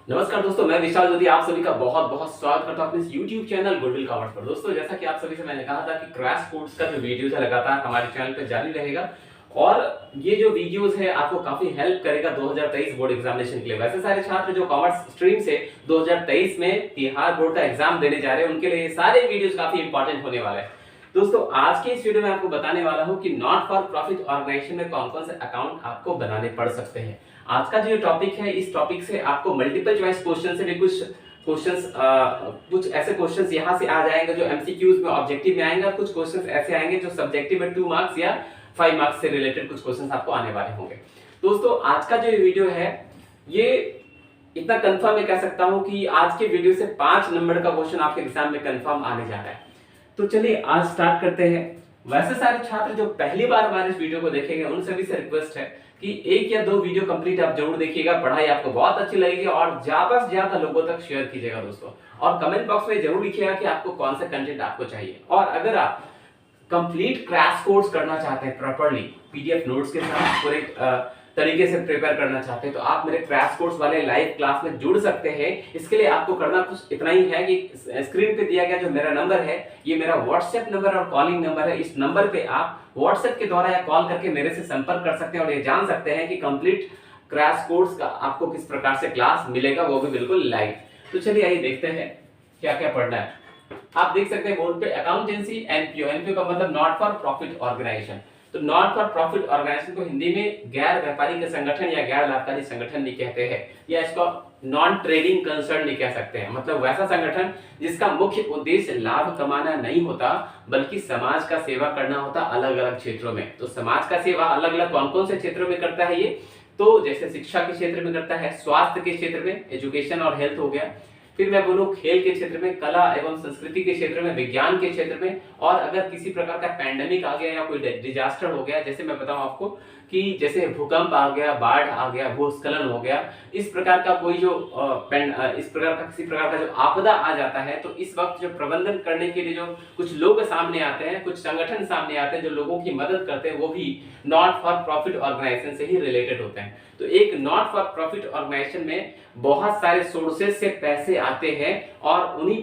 नमस्कार दोस्तों, मैं विशाल ज्योति आप सभी का बहुत बहुत स्वागत करता हूं अपने इस YouTube चैनल गुडविल कॉमर्स पर। दोस्तों, जैसा कि आप सभी से मैंने कहा था कि क्रैश कोर्स का जो वीडियोस है लगातार हमारे चैनल पे जारी रहेगा और ये जो वीडियोस है आपको काफी हेल्प करेगा 2023 बोर्ड एग्जामिनेशन के लिए। वैसे सारे छात्र जो कॉमर्स स्ट्रीम से 2023 में बिहार बोर्ड का एग्जाम देने जा रहे हैं उनके लिए ये सारे वीडियोस काफी इंपॉर्टेंट होने वाले हैं। दोस्तों, आज के इस वीडियो में आपको बताने वाला हूं कि नॉट फॉर प्रॉफिट ऑर्गेनाइजेशन में कौन कौन से अकाउंट आपको बनाने पड़ सकते हैं। आज का जो टॉपिक है, इस टॉपिक से आपको मल्टीपल चॉइस क्वेश्चन से भी कुछ ऐसे क्वेश्चंस यहां से आ जाएंगे जो एमसीक्यूज में ऑब्जेक्टिव में आएंगे और कुछ क्वेश्चंस ऐसे आएंगे जो सब्जेक्टिव में 2 मार्क्स या 5 मार्क्स से रिलेटेड कुछ क्वेश्चंस आपको आने वाले होंगे। दोस्तों, आज का जो वीडियो है ये इतना कंफर्म मैं कह सकता हूं कि आज के वीडियो से 5 नंबर का क्वेश्चन आपके एग्जाम में कंफर्म आने जा रहा है। तो चलिए आज स्टार्ट करते हैं। वैसे सारे छात्र जो पहली बार हमारे इस वीडियो को देखेंगे उन सभी से रिक्वेस्ट है कि 1 या 2 वीडियो कंप्लीट आप जरूर देखिएगा। पढ़ाई आपको बहुत अच्छी लगेगी और ज्यादा से ज्यादा लोगों तक शेयर कीजिएगा दोस्तों। और कमेंट बॉक्स में जरूर लिखिएगा कि आपको कौन सा कंटेंट आपको चाहिए। और अगर आप कंप्लीट क्रैश कोर्स करना चाहते हैं प्रॉपर्ली पीडीएफ नोट्स के साथ पूरे तरीके से प्रिपेयर करना चाहते हैं तो आप मेरे क्रैश कोर्स वाले लाइव क्लास में जुड़ सकते हैं। इसके लिए आपको करना कुछ इतना ही है कि स्क्रीन पे दिया गया जो मेरा नंबर है ये मेरा व्हाट्सएप नंबर और कॉलिंग नंबर है। इस नंबर पे आप व्हाट्सएप के द्वारा या कॉल करके मेरे से संपर्क कर सकते हैं और ये जान सकते हैं कि कंप्लीट क्रैश कोर्स का आपको किस प्रकार से क्लास मिलेगा, वो भी बिल्कुल लाइव। तो चलिए आइए देखते हैं क्या क्या पढ़ना है। आप देख सकते हैं बोर्ड पे अकाउंटेंसी एनपीओ। एनपीओ का मतलब नॉट फॉर प्रॉफिट ऑर्गेनाइजेशन। तो नॉट फॉर प्रॉफिट ऑर्गेनाइजेशन को हिंदी में गैर व्यापारिक संगठन या गैर लाभकारी संगठन नहीं कहते हैं, या इसको नॉन ट्रेडिंग कंसर्न नहीं कह सकते हैं। मतलब वैसा संगठन जिसका मुख्य उद्देश्य लाभ कमाना नहीं होता बल्कि समाज का सेवा करना होता अलग अलग क्षेत्रों में। तो समाज का सेवा अलग अलग कौन कौन से क्षेत्रों में करता है ये, तो जैसे शिक्षा के क्षेत्र में करता है, स्वास्थ्य के क्षेत्र में एजुकेशन और हेल्थ हो गया, फिर मैं बोलूं खेल के क्षेत्र में, कला एवं संस्कृति के क्षेत्र में, विज्ञान के क्षेत्र में, और अगर किसी प्रकार का पैंडेमिक आ गया या कोई डिजास्टर हो गया, जैसे मैं बताऊं आपको कि जैसे भूकंप आ गया, बाढ़ आ गया, भूस्खलन हो गया, इस प्रकार का कोई जो इस प्रकार का किसी प्रकार का जो आपदा आ जाता है तो इस वक्त जो प्रबंधन करने के लिए जो कुछ लोग सामने आते हैं, कुछ संगठन सामने आते हैं जो लोगों की मदद करते हैं, वो भी नॉट फॉर प्रॉफिट ऑर्गेनाइजेशन से ही रिलेटेड होते हैं। तो एक नॉट फॉर प्रॉफिट ऑर्गेनाइजेशन में बहुत सारे सोर्सेज से पैसे आते हैं और उन्हीं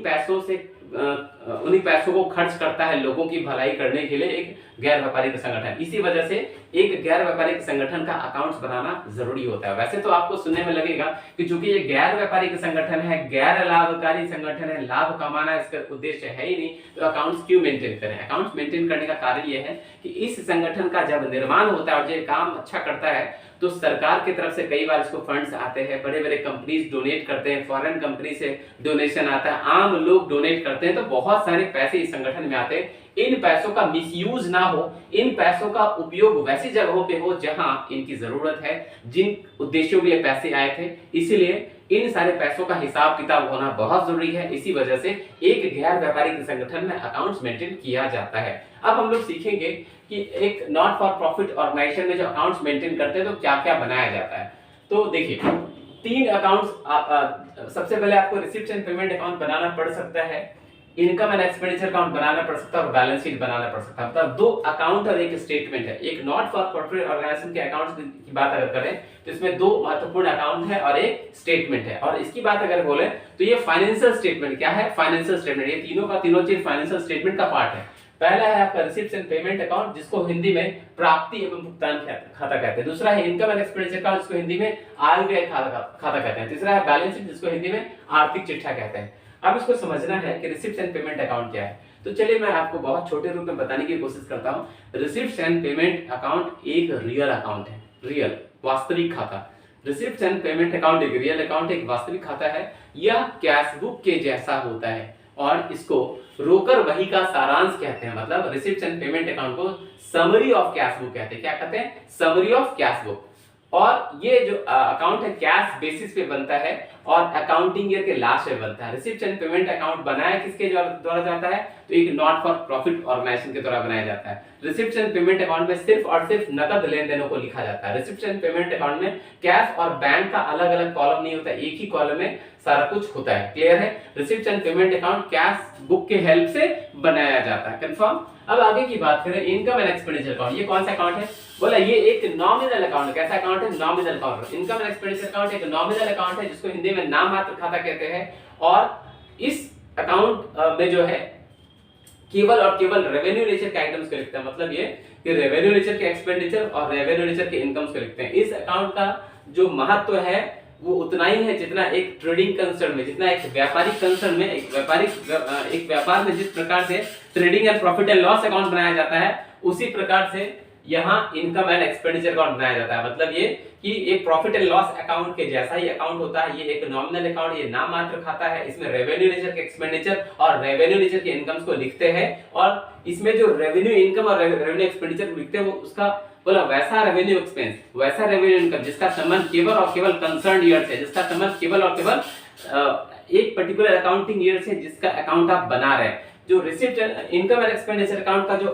पैसों को खर्च करता है लोगों की भलाई करने के लिए एक गैर व्यापारिक संगठन। इसी वजह से एक गैर व्यापारिक संगठन का अकाउंट्स बनाना जरूरी होता है। वैसे तो आपको सुनने में लगेगा कि चूंकि ये गैर व्यापारिक संगठन है, गैर लाभकारी संगठन है, लाभ कमाना इसका उद्देश्य है ही नहीं, तो अकाउंट्स क्यों मेंटेन करें। अकाउंट्स मेंटेन करने का कारण यह है कि इस संगठन का जब निर्माण होता है और ये काम अच्छा करता है तो सरकार की तरफ से कई बार इसको फंड्स आते हैं, बड़े बड़े कंपनीज डोनेट करते हैं, फॉरेन कंपनी से डोनेशन आता है, आम लोग डोनेट करते हैं, तो बहुत सारे पैसे इस संगठन में आते हैं। इन पैसों का मिसयूज ना हो, इन पैसों का उपयोग वैसी जगहों पे हो जहां इनकी जरूरत है, जिन उद्देश्यों के लिए पैसे आए थे। इसीलिए इन सारे पैसों का हिसाब किताब होना बहुत जरूरी है। इसी वजह से एक गैर व्यापारिक संगठन में अकाउंट्स मेंटेन किया जाता है। अब हम लोग सीखेंगे कि एक नॉट फॉर प्रॉफिट ऑर्गेनाइजेशन में जो अकाउंट्स मेंटेन करते हैं तो क्या क्या बनाया जाता है। तो देखिए 3 अकाउंट्स, सबसे पहले आपको रिसिप्ट एंड पेमेंट अकाउंट बनाना पड़ सकता है, इनकम एंड एक्सपेंडिचर अकाउंट बनाना पड़ सकता है और बैलेंस शीट बनाना पड़ सकता है। मतलब 2 अकाउंट और एक स्टेटमेंट है। एक नॉट फॉर प्रॉफिट ऑर्गेनाइजेशन के अकाउंट्स की बात अगर करें तो इसमें 2 महत्वपूर्ण अकाउंट है और एक स्टेटमेंट है। और इसकी बात अगर बोले तो ये फाइनेंशियल स्टेटमेंट क्या है, फाइनेंशियल स्टेटमेंट, ये तीनों का तीनों चीज फाइनेंशियल स्टेटमेंट का पार्ट है। पहला है आपका रिसिप्ट एंड पेमेंट अकाउंट जिसको हिंदी में प्राप्ति एवं भुगतान खाता कहते हैं। दूसरा है इनकम एंड एक्सपेंडिचर अकाउंट जिसको हिंदी में आय व्यय खाता कहते हैं। तीसरा है बैलेंस शीट जिसको हिंदी में आर्थिक चिट्ठा कहते हैं। अब इसको समझना है कि रिसिप्ट एंड पेमेंट अकाउंट क्या है। तो चलिए मैं आपको बहुत छोटे रूप में बताने की कोशिश करता हूं। रिसिप्ट एंड पेमेंट अकाउंट एक रियल अकाउंट है, रियल वास्तविक खाता। रिसिप्ट एंड पेमेंट अकाउंट एक रियल अकाउंट, एक वास्तविक खाता है। यह कैश बुक के जैसा होता है और इसको रोकर वही का सारांश कहते हैं। मतलब रिसिप्ट एंड पेमेंट अकाउंट को समरी ऑफ कैश बुक कहते हैं। क्या कहते हैं? Summary of cash book. और ये जो अकाउंट है कैश बेसिस पे बनता है और अकाउंटिंग ईयर के लास्ट में बनता है। रिसिप्ट एंड पेमेंट अकाउंट बनाया किसके द्वारा जाता है, तो एक नॉट फॉर प्रॉफिट ऑर्गेनाइजेशन के द्वारा बनाया जाता है। रिसिप्ट एंड पेमेंट अकाउंट में सिर्फ और सिर्फ नकद लेन देनों को लिखा जाता है। रिसिप्ट एंड पेमेंट अकाउंट में कैश और बैंक का अलग अलग कॉलम नहीं होता, एक ही कॉलम में सारा कुछ होता है। क्लियर है? Receipt and payment account cash book के हेल्प से बनाया जाता है। कंफर्म? अब आगे की बात करें इनकम एंड एक्सपेंडिचर अकाउंट, ये कौन सा अकाउंट है? बोला ये एक नॉमिनल अकाउंट, कैसा अकाउंट है? Nominal account. Income and expenditure account एक नॉमिनल अकाउंट है जिसको हिंदी में नाम मात्र खाता कहते हैं। और इस अकाउंट में जो है केवल और केवल रेवेन्यू नेचर के आइटम्स को लिखते हैं, मतलब ये कि रेवेन्यू नेचर के एक्सपेंडिचर और रेवेन्यू नेचर के इनकम्स को लिखते हैं। इस अकाउंट का जो महत्व है वो उतना ही है जितना एक ट्रेडिंग कंसर्न में, जितना एक व्यापारिक कंसर्न में, एक व्यापार में जिस प्रकार से trading and profit and loss account बनाया जाता है, उसी प्रकार से यहाँ इनकम एंड एक्सपेंडिचर अकाउंट बनाया जाता है। मतलब ये कि एक प्रॉफिट एंड लॉस अकाउंट के जैसा ही अकाउंट होता है। ये एक नॉमिनल अकाउंट, ये नाम मात्र खाता है। इसमें रेवेन्यू नेचर के एक्सपेंडिचर और रेवेन्यू नेचर के इनकम्स को लिखते हैं, और इसमें जो रेवेन्यू इनकम और रेवेन्यू एक्सपेंडिचर लिखते हैं वो उसका बोला वैसा रेवेन्यू एक्सपेंस, वैसा रेवेन्यू इनकम जिसका संबंध केवल और केवल कंसर्न ईयर से, जिसका संबंध केवल और केवल एक पर्टिकुलर अकाउंटिंग ईयर से जिसका अकाउंट आप बना रहे हैं। जो receipt income and expenditure account का जो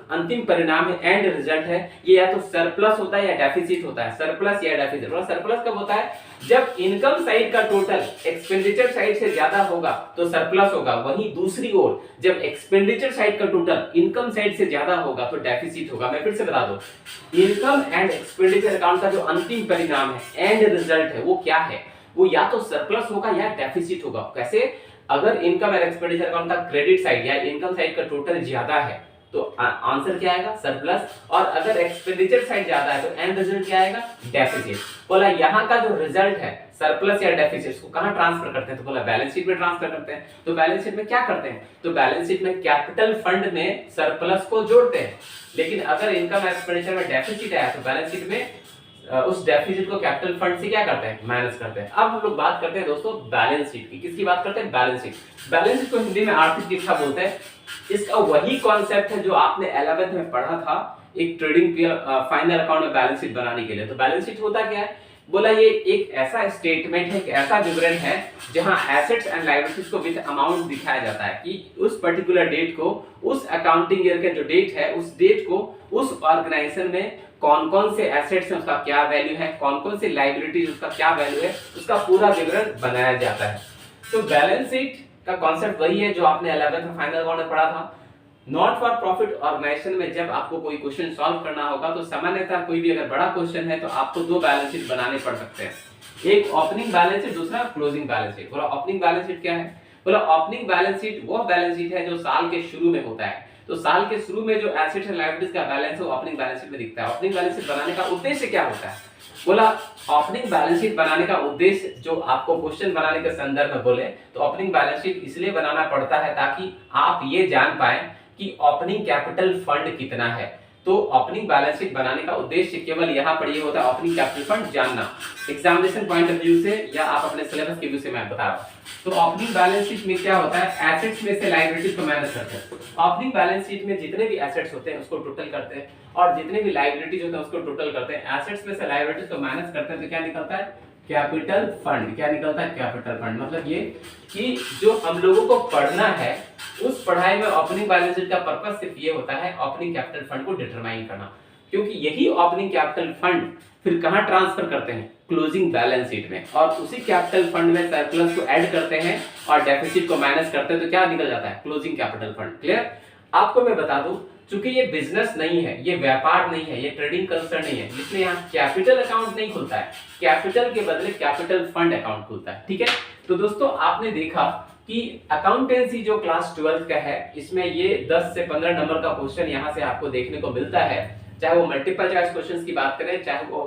अंतिम परिणाम है, एंड रिजल्ट है, ये या तो सरप्लस होता है या डेफिसिट होता है। सरप्लस या डेफिसिट। और सरप्लस कब होता है? जब इनकम साइड का टोटल एक्सपेंडिचर साइड से ज्यादा होगा तो सरप्लस होगा। वहीं दूसरी ओर जब एक्सपेंडिचर साइड का टोटल इनकम साइड से ज्यादा होगा तो डेफिसिट होगा। मैं फिर से बता दूं, इनकम एंड एक्सपेंडिचर अकाउंट का जो अंतिम परिणाम है, एंड रिजल्ट है, वो क्या है? वो या तो सरप्लस होगा या डेफिसिट होगा। कैसे? अगर इनकम एंड एक्सपेंडिचर अकाउंट का क्रेडिट साइड या इनकम साइड का टोटल ज्यादा है तो आंसर क्या आएगा? सरप्लस। और अगर एक्सपेंडिचर साइड ज्यादा है तो एंड रिजल्ट क्या आएगा? डेफिसिट। बोला यहाँ का जो रिजल्ट है सरप्लस या डेफिसिट को कहां ट्रांसफर करते हैं? तो बोला बैलेंस शीट में ट्रांसफर करते हैं। तो बैलेंस शीट में क्या करते हैं? तो बैलेंस शीट में कैपिटल फंड में सरप्लस को जोड़ते हैं। लेकिन अगर इनकम एक्सपेंडिचर में डेफिसिट आया तो बैलेंस शीट में उस डेफिसिट को कैपिटल फंड से क्या करते हैं? माइनस करते हैं। अब हम लोग बात करते हैं दोस्तों बैलेंस शीट की। किसकी बात करते हैं? Balance sheet. बैलेंस शीट को हिंदी में आर्थिक लेखा बोलते हैं। इसका वही कॉन्सेप्ट है जो आपने 11th में पढ़ा था एक ट्रेडिंग फाइनल अकाउंट में बैलेंस शीट बनाने के लिए। तो बैलेंस शीट होता क्या है? बोला ये एक ऐसा स्टेटमेंट है, एक ऐसा विवरण है जहां एसेट्स एंड लायबिलिटीज को विद अमाउंट दिखाया जाता है कि उस पर्टिकुलर डेट को, उस अकाउंटिंग ईयर का जो डेट है, उस डेट को उस ऑर्गेनाइजेशन में कौन कौन से एसेट्स हैं उसका क्या वैल्यू है, कौन कौन से लायबिलिटीज उसका क्या वैल्यू है, उसका पूरा विवरण बनाया जाता है। तो बैलेंस शीट का कॉन्सेप्ट वही है जो आपने 11th में फाइनल अकाउंट में पढ़ा था। नॉट फॉर प्रॉफिट ऑर्गेनाइजेशन में जब आपको कोई क्वेश्चन सॉल्व करना होगा तो सामान्यतः कोई भी अगर बड़ा क्वेश्चन है तो आपको दो बैलेंस शीट बनाने पड़ सकते हैं, एक ओपनिंग बैलेंस शीट, दूसरा क्लोजिंग बैलेंस शीट। बोला ओपनिंग बैलेंस शीट क्या है? बोला ओपनिंग बैलेंस शीट वो बैलेंस शीट है जो साल के शुरू में होता है। तो साल के शुरू में जो एसेट्स एंड लायबिलिटीज का बैलेंस है वो ओपनिंग बैलेंस शीट में दिखता है। ओपनिंग बैलेंस शीट बनाने का उद्देश्य क्या होता है? बोला ओपनिंग बैलेंस शीट बनाने का उद्देश्य जो आपको क्वेश्चन बनाने के संदर्भ में बोले तो ओपनिंग बैलेंस शीट इसलिए बनाना पड़ता है ताकि आप ये जान पाए कि ओपनिंग कैपिटल फंड कितना है। तो ओपनिंग बैलेंस शीट बनाने का उद्देश्य केवल यहाँ पर ये होता है ओपनिंग कैपिटल फंड जानना, एग्जामिनेशन पॉइंट ऑफ व्यू से या आप अपने सिलेबस के व्यू से मैं बता रहा हूँ। तो ओपनिंग बैलेंस शीट में क्या होता है? एसेट्स में से लायबिलिटीज को माइनस करते हैं। ओपनिंग बैलेंस शीट में जितने भी एसेट्स होते हैं उसको टोटल करते हैं और जितने भी लायबिलिटीज होते हैं उसको टोटल करते हैं। एसेट्स में से लायबिलिटीज को माइनस करते हैं तो क्या निकलता है? Capital fund. क्या निकलता है? Capital fund. मतलब ये कि जो हम लोगों को पढ़ना है उस पढ़ाई में ओपनिंग बैलेंस शीट का पर्पस सिर्फ ये होता है ओपनिंग कैपिटल फंड को डिटरमाइन करना, क्योंकि यही ओपनिंग कैपिटल फंड फिर कहां ट्रांसफर करते हैं? क्लोजिंग बैलेंस शीट में। और उसी कैपिटल फंड में सरप्लस को ऐड करते हैं और डेफिसिट को माइनस करते हैं तो क्या निकल जाता है? Closing capital fund. क्लियर? आपको मैं बता दूं, चूंकि ये बिजनेस नहीं है, ये व्यापार नहीं है, ये ट्रेडिंग कंसर्न नहीं है, इसलिए यहाँ कैपिटल अकाउंट नहीं खुलता है, कैपिटल के बदले कैपिटल फंड अकाउंट खुलता है। ठीक है? तो दोस्तों आपने देखा कि अकाउंटेंसी जो क्लास 12 का है इसमें ये 10 से 15 नंबर का क्वेश्चन यहाँ से आपको देखने को मिलता है, चाहे वो मल्टीपल चॉइस क्वेश्चंस की बात करें, चाहे वो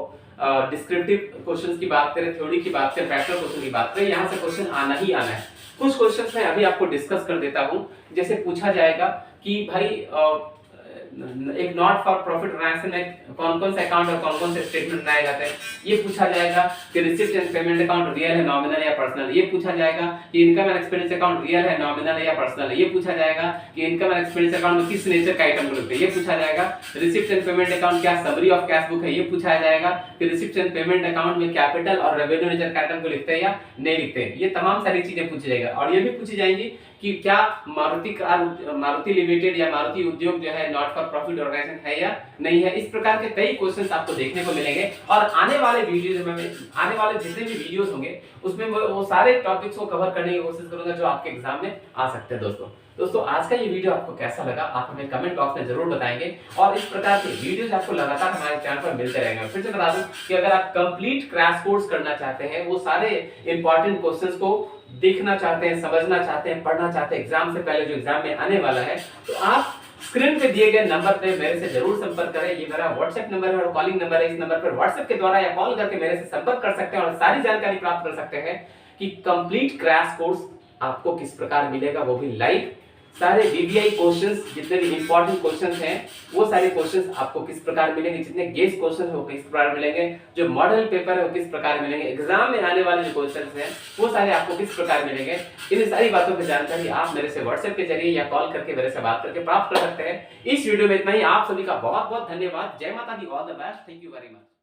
डिस्क्रिप्टिव क्वेश्चंस की बात करें, थ्योरी की बात करें, प्रैक्टिकल क्वेश्चन की बात करें, यहाँ से क्वेश्चन आना ही आना है। कुछ क्वेश्चंस मैं अभी आपको डिस्कस कर देता हूँ। जैसे पूछा जाएगा कि भाई एक नॉट फॉर प्रॉफिट ऑर्गेनाइजेशन में कौन कौन से अकाउंट और कौन कौन से स्टेटमेंट बनाए जाते हैं, ये पूछा जाएगा कि receipt and payment account real है, नॉमिनल या पर्सनल, ये पूछा जाएगा कि income and expenditure account real है, नॉमिनल है या पर्सनल, ये पूछा जाएगा कि इनकम एंड एक्सपेंडिचर अकाउंट में किस नेचर का आइटम को लिखते हैं, ये पूछा जाएगा रिसिप्ट एंड पेमेंट अकाउंट क्या समरी ऑफ कैश बुक है, ये पूछा जाएगा कि रिसिप्ट एंड पेमेंट अकाउंट में कैपिटल और रेवेन्यू नेचर का आइटम को लिखते हैं या नहीं लिखते हैं, ये तमाम सारी चीजें पूछी जाएगा। और ये भी पूछी जाएंगी कि क्या मारुति लिमिटेड या मारुति उद्योग जो है नॉट फॉर प्रॉफिट ऑर्गेनाइजेशन है या नहीं है। इस प्रकार के कई क्वेश्चंस आपको देखने को मिलेंगे और आने वाले वीडियोस में, आने वाले जितने भी वीडियोस होंगे उसमें वो सारे टॉपिक्स को कवर करने की कोशिश करूंगा जो आपके एग्जाम में आ सकते हैं दोस्तों। दोस्तों आज का ये वीडियो आपको कैसा लगा आप हमें कमेंट बॉक्स में जरूर बताएंगे और इस प्रकार के वीडियोस आपको लगातार हमारे चैनल पर मिलते रहेंगे। फिर से बता दूं कि अगर आप कंप्लीट क्रैश कोर्स करना चाहते हैं, वो सारे इंपॉर्टेंट क्वेश्चंस को देखना चाहते हैं, समझना चाहते हैं, पढ़ना चाहते हैं एग्जाम से पहले जो एग्जाम में आने वाला है, तो आप स्क्रीन पे दिए गए नंबर पे मेरे से जरूर संपर्क करें। ये मेरा व्हाट्सएप नंबर है और कॉलिंग नंबर है। इस नंबर पर व्हाट्सएप के द्वारा या कॉल करके मेरे से संपर्क कर सकते हैं और सारी जानकारी प्राप्त कर सकते हैं कि कंप्लीट क्रैश कोर्स आपको किस प्रकार मिलेगा, वो भी लाइव। सारे वीवीआई क्वेश्चंस, जितने भी इंपॉर्टेंट क्वेश्चंस हैं, वो सारे क्वेश्चंस आपको किस प्रकार मिलेंगे, जितने गेस क्वेश्चन हो किस प्रकार मिलेंगे, जो मॉडल पेपर है वो किस प्रकार मिलेंगे, एग्जाम में आने वाले जो क्वेश्चंस हैं वो सारे आपको किस प्रकार मिलेंगे, इन सारी बातों की जानकारी आप मेरे से व्हाट्सएप के जरिए या कॉल करके मेरे से बात करके प्राप्त कर सकते हैं। इस वीडियो में इतना ही। आप सभी का बहुत बहुत धन्यवाद। जय माता दी, all the best, thank you very much.